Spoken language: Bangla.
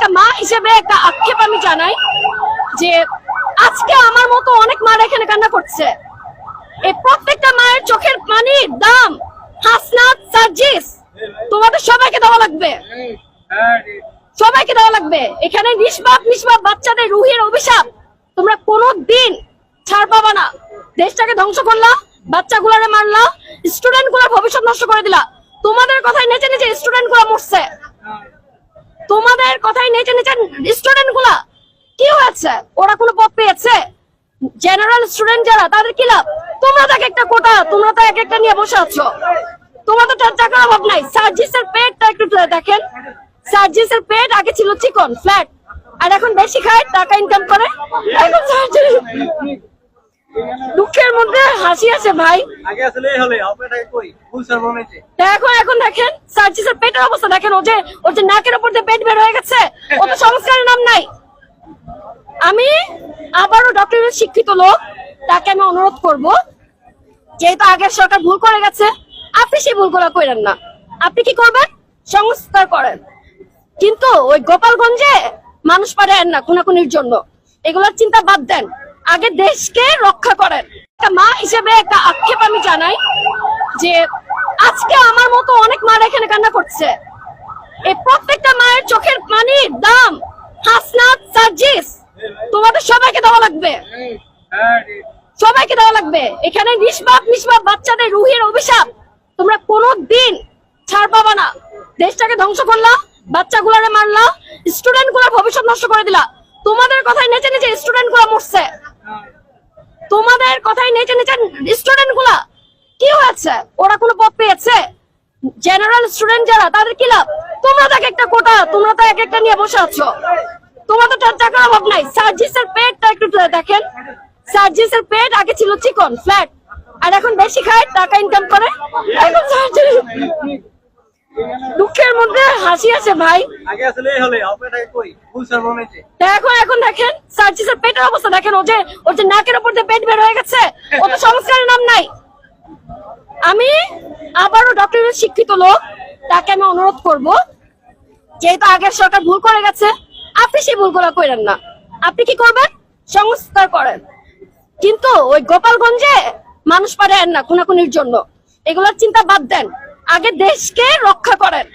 একটা মা হিসেবে একটা আক্ষেপ আমি জানাই যে আজকে আমার মতো অনেক মারা এখানে কান্না করছে। এই প্রত্যেকটা মায়ের চোখের পানির দাম হাসনাত, সার্জিস, তোমাদের সবাইকে দেওয়া লাগবে, সবাইকে দেওয়া লাগবে। এখানে নিষ্পাপ বাচ্চাদের রুহের অভিশাপ তোমরা কোনোদিন ছাড় পাবা না। দেশটাকে ধ্বংস করলা, বাচ্চাগুলারে মারলা, স্টুডেন্ট গুলার ভবিষ্যৎ নষ্ট করে দিলা। তোমাদের কথাই নেচে নেচে স্টুডেন্ট গুলা মরছে, তোমাদের কথাই নেচে নেচে স্টুডেন্ট গুলা কি হয়েছে? ওরা কোনো পদ পেয়েছে? জেনারেল স্টুডেন্ট যারা, তাদের কি লাভ? তোমরা তো একটা কোটা, তোমরা তো এক একটা নিয়ে বসে আছো, তোমাদের তো টাকার অভাব নাই। সার্জিসের পেটটা একটু দেখেন, সার্জিসের পেট আগে ছিল চিকন ফ্ল্যাট, আর এখন বেশি খায়, টাকা ইনকাম করে। এখন দুঃখের মধ্যে হাসি আছে ভাই। আগে আসলে হলে আপনারা কই ফুল সারমনেতে এখন দেখেন সার্জিসের পেটের অবস্থা দেখেন। ওর যে নাকের উপর দিয়ে পেট বের হয়ে গেছে, ও তো সংস্কারের নাম নাই। আমি আবারও ডক্টরের শিক্ষিত লোক, তাকে আমি অনুরোধ করব, যেহেতু আগের সরকার ভুল করে গেছে, আপনি সেই ভুলগুলো করেন না। আপনি কি করবেন? সংস্কার করেন, কিন্তু ওই গোপালগঞ্জে মানুষ পারেন না খুনাখুনির জন্য। এগুলোর চিন্তা বাদ দেন, আগে দেশকে রক্ষা করেন। একটা মা হিসেবে একটা আক্ষেপ আমি জানাই যে আজকে আমার মতো অনেক মারা এখানে কান্না করছে। এই প্রত্যেকটা মায়ের চোখের পানির দাম হাসনাত, সার্জিস, তোমাদের সবাইকে দেওয়া লাগবে, সবাইকে দেওয়া লাগবে। এখানে নিষ্পাপ বাচ্চাদের রুহের অভিশাপ তোমরা কোনোদিন ছাড় পাবা না। দেশটাকে ধ্বংস করলা, বাচ্চাগুলারে মারলা, স্টুডেন্ট গুলার ভবিষ্যৎ নষ্ট করে দিলা। তোমাদের কথাই নেচে নেচে স্টুডেন্ট গুলা মরছে, তোমাদের কথাই নেচে নেচে স্টুডেন্ট গুলা কি হয়েছে? ওরা কোনো পদ পেয়েছে? জেনারেল স্টুডেন্ট যারা, তাদের কি লাভ? তোমরা তো একটা কোটা, তোমরা তো এক একটা নিয়ে বসে আছো, তোমাদের তো টাকার অভাব নাই। সার্জিসের পেটটা একটু দেখেন, সার্জিসের পেট আগে ছিল চিকন ফ্ল্যাট, আর এখন বেশি খায়, টাকা ইনকাম করে। এখন দুঃখের মধ্যে হাসি আছে ভাই। আগে আসলে হলে আপনারা কই ফুল সারমনেতে এখন দেখেন সার্জিসের পেটের অবস্থা দেখেন। ওর যে নাকের উপর দিয়ে পেট বের হয়ে গেছে, ও তো সংস্কারের নাম নাই। আমি আবারও ডক্টরের শিক্ষিত লোক, তাকে আমি অনুরোধ করব, যেহেতু আগের সরকার ভুল করে গেছে, আপনি সেই ভুলগুলো করেন না। আপনি কি করবেন? সংস্কার করেন, কিন্তু ওই গোপালগঞ্জে মানুষ পারেন না খুনাখুনির জন্য। এগুলোর চিন্তা বাদ দেন, আগে দেশকে রক্ষা করেন।